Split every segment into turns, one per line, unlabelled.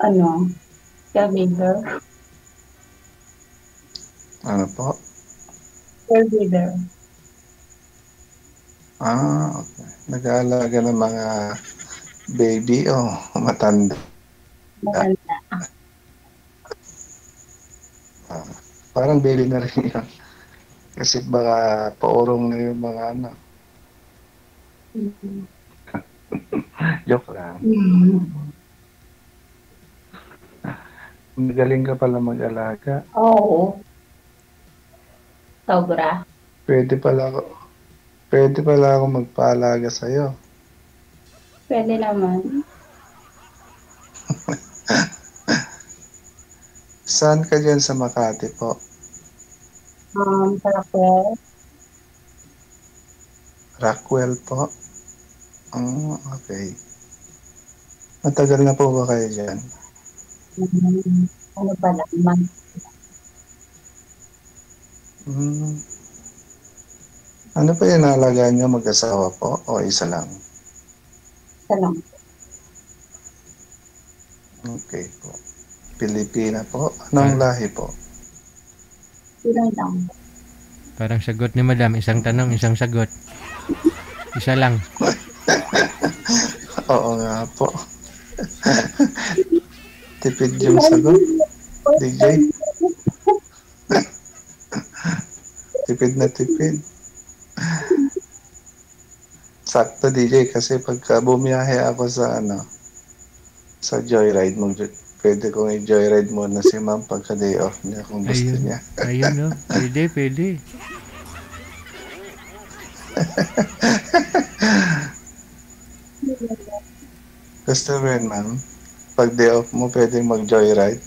Ano, caregiver.
Ano po?
Caregiver.
Okay. Nag-aalaga ng mga baby o matanda.
Matanda.
Ah, parang baby na rin yun. Kasi baka paurong na yung mga ano.
Mm.
Joke lang.
Mm.
Magaling ka pala mag-alaga.
Oo, sobra.
Pwede pala ako, pwede pala ako magpaalaga sa'yo.
Puwede naman.
Saan ka dyan sa Makati po?
Tapos,
Rockwell po? Okay. Matagal na po ba kayo dyan?
ano pa naman,
Hmm. Ano pa yung inaalagaan nyo? Mag-asawa po o isa lang?
isa lang,
Okay po. Pilipina po? Anong
Par-
lahi po?
Pinoy lang.
Parang sagot ni madam, isang tanong,
Hmm.
isang sagot. Isa lang.
Oo nga po. Tipid yung sagot. DJ? Tipid na tipid. Sakto DJ kasi pagka bumiyahe ako sa ano, sa Joyride, pwede kong i-joyride muna si ma'am pagka day off niya kung gusto
Ayun.
niya.
Ayun, no? Pwede, pwede.
Gusto mo yun, ma'am? Pag day off mo, pwedeng mag-joyride?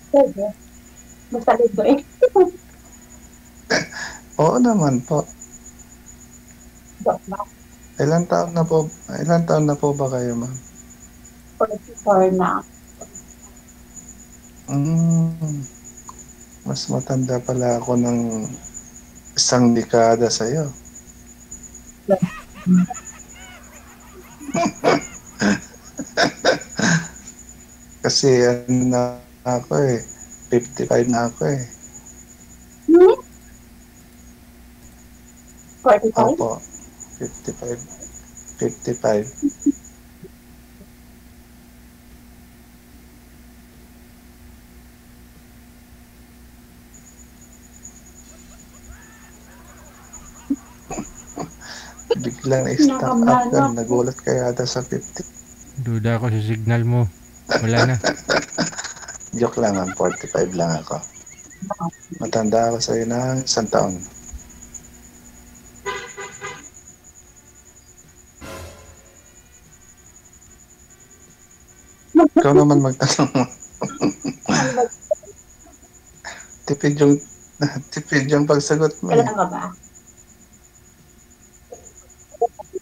Puwede, basta libre.
Oo naman po.
Joke lang,
Ilan taon na po ba kayo, ma'am?
44 na.
Mm, mas matanda pala ako ng isang dekada sa'yo. Kasi ano na ako eh, 55 na ako eh.
Hmm, 45?
Opo, 55. 55. Biglang na-stuck up
Kinakabahan
ka.
ako.
Nagulat ka yata sa 50.
Duda ako sa signal mo. Wala na.
Joke lang, ma'am. 45 lang ako. Matanda ako sa'yo ng isang taon. Ikaw naman magtanong mo.
Ano ba,
Tipid yung, tipid yung pagsagot mo eh.
kailan ka ba?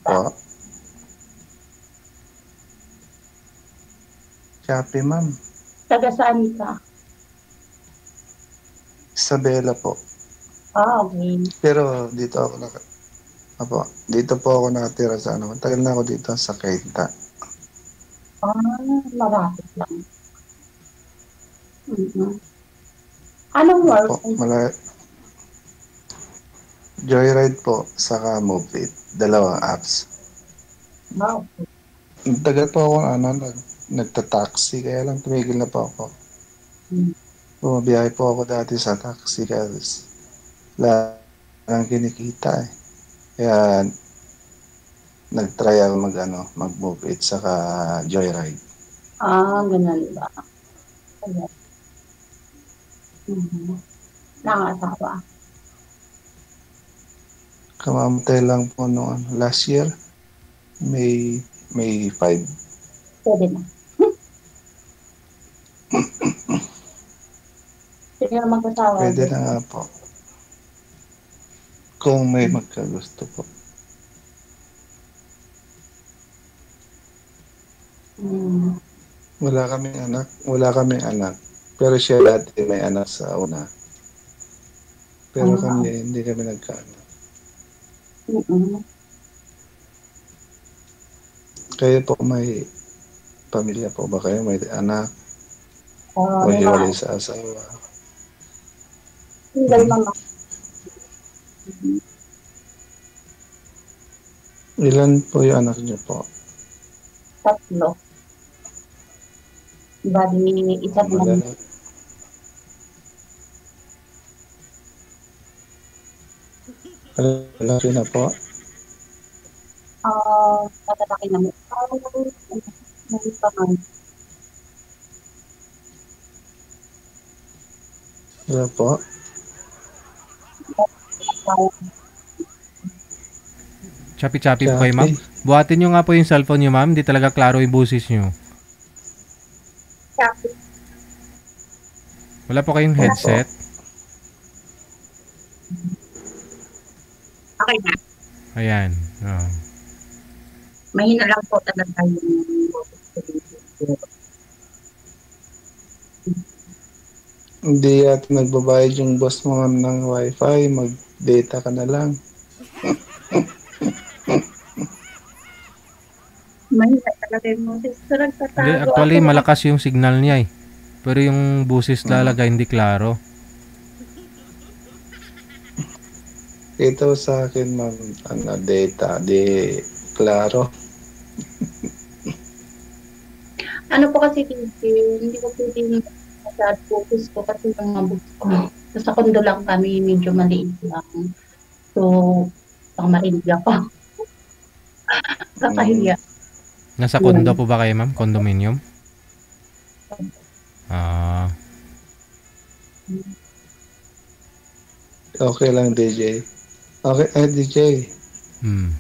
Po, Shopee, ma'am.
Taga saan ka?
Isabela po.
Okey.
Pero dito ako Apo, dito po ako nakatira sa ano. Matagal na ako dito sa Cainta.
Malapit lang. Mm. Anong work
Opo,
mo?
Joyride po, saka Move It. Dalawang apps.
Wow.
Tagal po ako ano, nagta-taxi, kaya lang tumigil na po ako.
Hmm.
Bumabiyahe po ako dati sa taxi kasi lang kinikita eh. Kaya nag-try ako mag-Move It saka Joyride.
Gano'n ba? Ayan, mhm. Nangangasawa?
Kamamatay lang po noon, last year, May, May 5.
Puwede na. Sige na mag-asawa
Pwede
din.
na nga po. Kung may
Hmm.
magkagusto po.
Hmm.
Wala kaming anak. Pero siya dati may anak sa una. Pero kami,
Ah,
hindi kami nagkaanak.
mm.
Kayo po may pamilya po ba kayo? May anak o
May mga
hiwalay sa asawa?
single mama.
Ilan po yung anak niyo po?
3. Bali, isa lang.
Malala. Malaki na po.
Malalaki na mo. May pangan.
Wala po.
Chapi-chapi po kayo, ma'am. Buhatin nyo nga po yung cellphone nyo, ma'am. Hindi talaga klaro yung boses nyo. Wala po kayong headset?
Okay na.
Ayan. Oh.
Mahina lang po talaga yung boses ko dito.
Hindi at nagbabayad yung boss mo ng wifi. Mag-data ka na lang.
Mahina talaga yung boses. So, nagtatago
Hindi, actually,
ako.
malakas yung signal niya eh. Pero yung boses talaga hindi klaro.
Ito sa akin, ma'am, data, di klaro.
Ano po kasi hindi ko pwedeng masyad focus ko kasi yung mga books ko. So, sa kondo lang kami, medyo maliit lang. So, pang marinig ako. Kakahiya.
Nasa condo po ba kayo, ma'am? Condominium? Ah,
Okay lang, DJ. Okay, DJ.
hmm.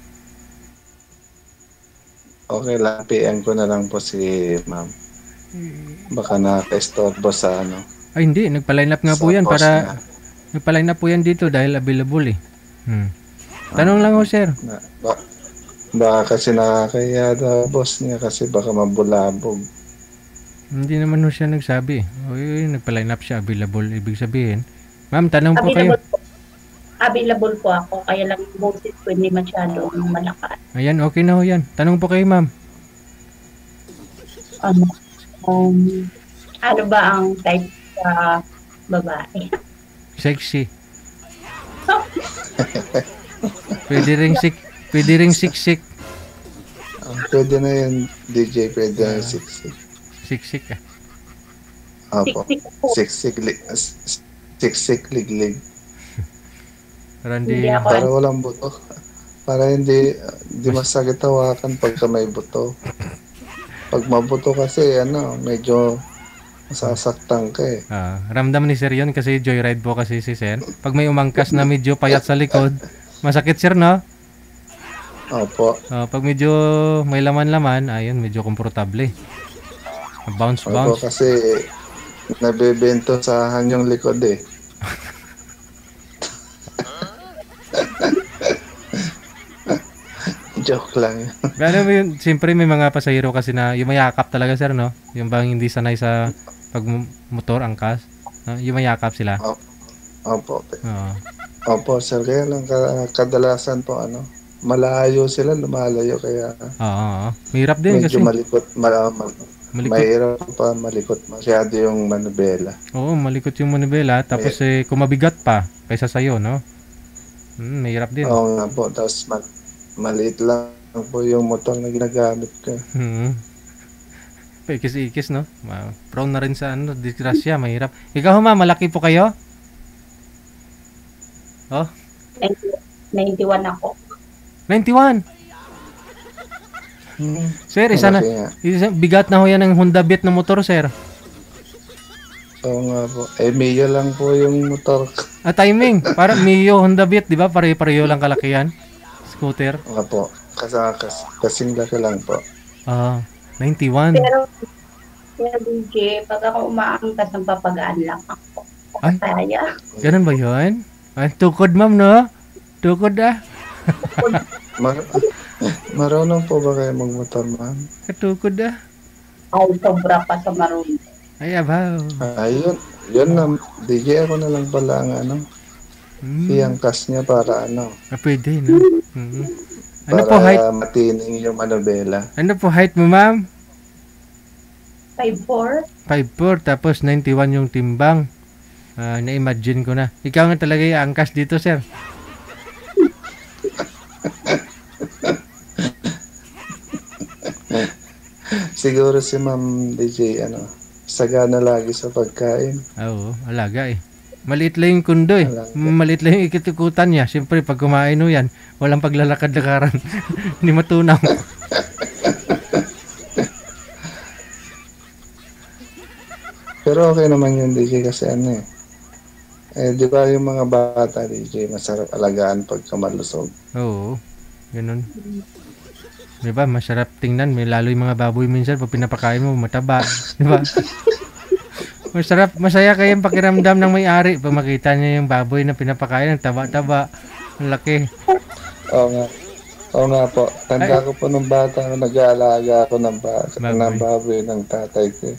Okay lang, PM ko na lang po si ma'am. Baka nakaka-estorbo sa ano.
Ay, hindi. Nagpa-line up nga
Sa
po yan
boss
para...
niya.
Nagpa-line up po yan dito dahil available eh. Tanong lang ho, sir.
Baka kasi nakakaya daw boss niya kasi baka mabulabog.
Hindi naman ho siya nagsabi. Uy, nagpa-line up siya, available. Ibig sabihin. Ma'am, tanong po kayo.
Available po ako, kaya lang yung boses ko hindi masyado malakas.
Ayan, okay na ho yan. Tanong po kayo, ma'am.
Ano ba ang type sa babae?
Sexy. Pwede ring siksik.
Pwede na yun, DJ. Pwede na yung siksik.
Siksik ah.
Opo. Siksik liglig.
Para hindi...
Hindi ako.
Para walang buto. Para hindi masakit hawakan pagka may buto. Pag mabuto kasi, medyo masasaktan ka eh.
Ramdam ni sir yun kasi joyride po kasi si sir. Pag may umangkas na medyo payat sa likod, masakit sir, no?
Opo.
Pag medyo may laman-laman, ayun, medyo komportable. Bounce.
Opo, kasi nabebento sa hanyang likod eh. Joke lang yun.
Pero yun, siyempre may mga pasahero kasi na yung mayakap talaga sir, no? Yung bang hindi sanay sa pagmotor angkas, no? Yung mayakap sila.
Opo. Opo, sir. Kaya lang kadalasan po malayo sila, lumalayo kaya
Mahirap din
medyo
kasi.
malikot. Mahirap pa malikot masyado yung manubela.
Oo, malikot yung manibela. Tapos kung mabigat pa kaysa sa'yo, no? Mahirap din.
Oo nga po. Tapos maliit lang po yung motor na ginagamit ko.
Paikis-ikis, no? Prone na rin sa disgrasya, mahirap. Ikaw, ma, malaki po kayo? Oh?
91 ako.
91? Sir, bigat na ho yan ng Honda Beat na motor, sir.
Oo nga po. Mio lang po yung motor.
Timing. Para Mio, Honda Beat, di ba? Pareho lang kalakihan. Scooter.
Oo po. Kasing laki lang po.
91.
Pero DJ, pag ako umaangkas ng papagaan lang ako.
Ay,
kaya.
Ganun ba yun? Ay, tukod, ma'am, no? Tukod ah.
Marunong po ba kayo magmotor, ma'am?
Katukod ah.
Ay, sobra pa sa marunong.
Ay, abaw.
Ayun. Yun na. DJ ako na lang pala ang iangkas niya para
pwede, no? Ano
para
po height?
matining yung manubela.
Ano po height mo, ma'am?
5'4".
5'4", tapos 91 yung timbang. Na-imagine ko na. Ikaw nga talaga yung angkas dito, sir.
Siguro si Ma'am DJ, sagana lagi sa pagkain.
Oo, alaga eh. Maliit lang yung kundo eh.
Alaga.
Maliit lang yung ikitukutan niya. Siyempre, pag kumain mo yan, walang paglalakad-lakaran. Hindi matunaw.
Pero okay naman yun, DJ, kasi di ba yung mga bata, DJ, masarap alagaan pagka malusog.
Oo, ganun. Diba, masarap tingnan. May lalo yung mga baboy minsan, pag pinapakain mo, mataba. Diba? Masaya kayang pakiramdam ng may-ari pag makita niya yung baboy na pinapakain, ng taba-taba. Ang laki.
Oo nga. Oo nga po. Tanda ko po nung bata, nag-aalaga ako ng baboy ng tatay ko.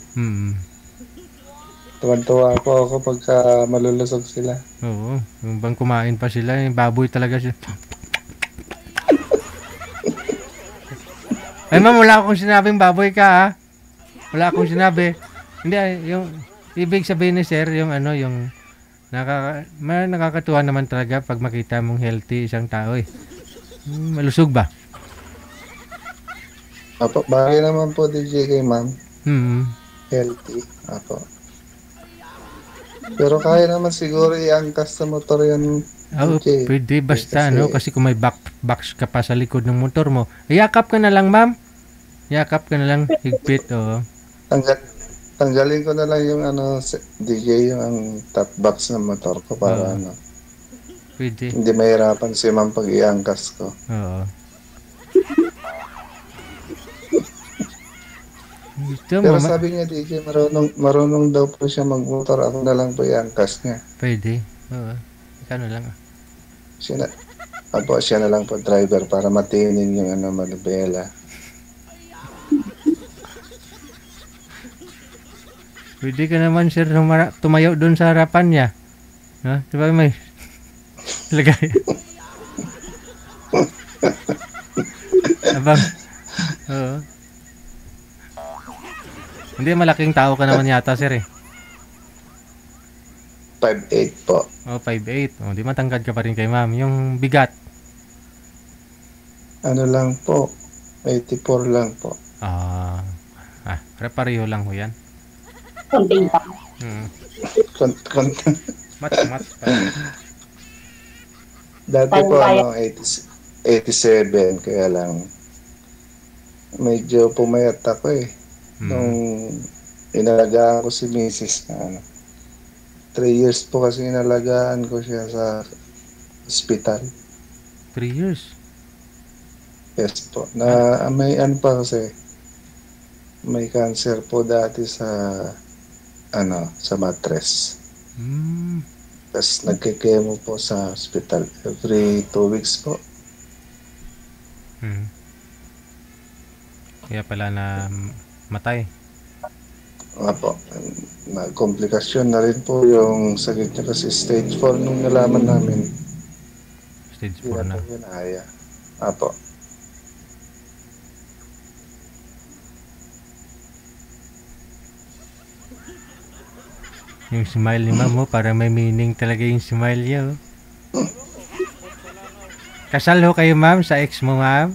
Tuwan-tuwa po ako pagka malulusog sila.
Oo, yung bang kumain pa sila, yung baboy talaga siya. Ay ma'am, wala akong sinabing baboy ka ha. Wala akong sinabi. Hindi, yung ibig sabihin ni sir, yung yung nakakatuwa naman talaga pag makita mong healthy isang tao eh. Malusog ba?
Apo, bagay naman po DJ kay ma'am. Healthy. Apo. Pero kaya naman siguro i-angkas sa motor yan.
Oo, pwede basta kasi kung may box ka pa sa likod ng motor mo, yakap ka na lang ma'am. Yakap ka na lang, higpit, oo.
Tanggalin ko na lang yung DJ, yung top box ng motor ko para
pwede.
hindi mahirapan si ma'am pag i-angkas ko.
Oo.
Pero sabi niya DJ, marunong daw po siya magmotor. Ako na lang po i-angkas niya.
Pwede. Oo. Ikaw na lang.
Siya na lang po driver para matinin yung manubela.
Pwede ka naman sir tumayo doon sa harapan niya. Ha? Diba may lagay. Abang. Oo. Hindi, malaking tao ka naman yata sir eh.
5'8" po.
Oh, 5'8". Oh, di matangkad ka pa rin kay ma'am. Yung bigat.
Ano lang po, 84 lang po.
Pareho lang ho yan.
Konting pa.
Mat.
Dati po 87, kaya lang medyo pumayat ako eh. Nung inalagaan ko si Mrs. na 3 years po kasi inalagaan ko siya sa hospital.
3 years?
Yes po. May pa kasi, may cancer po dati sa mattress. Tapos nagkikemo po sa hospital every 2 weeks po.
Kaya pala na matay.
Apo, komplikasyon na rin po yung sakit niya kasi stage 4 nung nalaman namin.
Stage 4 na.
Apo.
Yung smile ni ma'am mo, para may meaning talaga yung smile niya. Oh. Kasal ho kayo ma'am sa ex mo ma'am?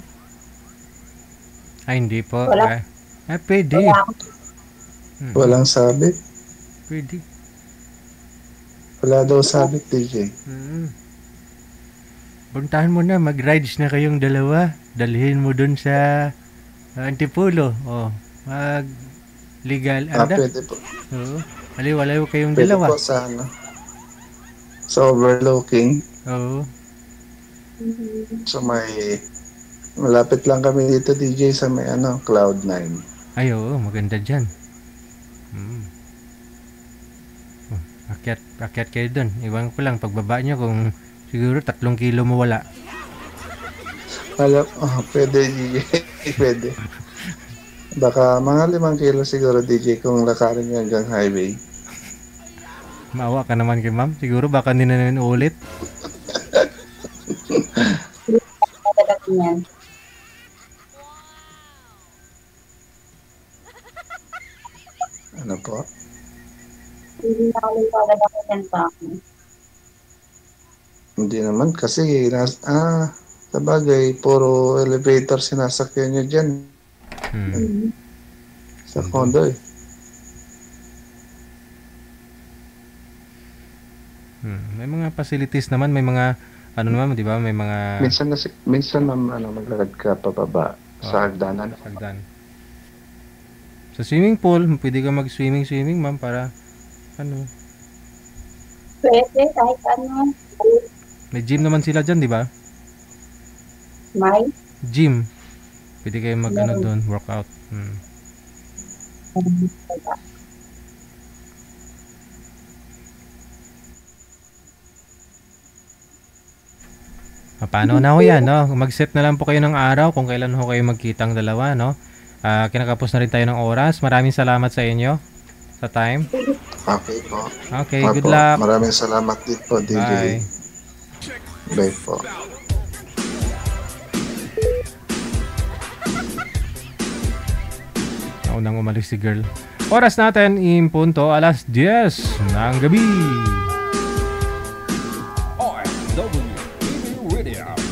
Ay hindi po.
Wala.
Pwede.
Walang sabit.
Pwede.
Wala daw sabit, DJ.
Puntahan mo na, mag-rides na kayong dalawa. Dalhin mo dun sa Antipolo. Legal.
Pwede po.
Oo. Aliw-aliw kayong
Pwede
dalawa.
po sa sa overlooking.
Oo.
So malapit lang kami dito, DJ, sa may Cloud9.
Ay, oo, maganda dyan. Akyat kayo dun. Iwan ko lang, pagbaba nyo kung siguro 3 kilo mo wala.
Pwede, DJ. Pwede. Baka mga 5 kilo siguro, DJ, kung lakarin nyo hanggang highway.
Maawa ka naman kay ma'am. Siguro baka hindi na ulit.
Ano po?
Hindi na kami kagad ako ako.
Hindi naman kasi sa bagay, puro elevator sinasakyan nyo dyan sa condo eh.
May mga facilities naman, may mga ano naman, 'di ba? May mga
Minsan maglakad ka pababa sa hagdanan.
hagdan. Sa swimming pool, pwede ka mag-swimming, ma'am, para ano.
Pwede, kahit ano.
May gym naman sila diyan, 'di ba?
May.
Gym. Pwede kayo mag-ano doon, workout. Paano na ho yan, no? Mag-set na lang po kayo ng araw kung kailan ho kayo magkitang dalawa, no? Kinakapos na rin tayo ng oras. Maraming salamat sa inyo sa time.
Okay po.
Okay, good luck.
Maraming salamat din po, DJ.
Bye.
Bye po.
Naunang umalis si girl. Oras natin, impunto, alas 10 ng gabi.
OFW Radio.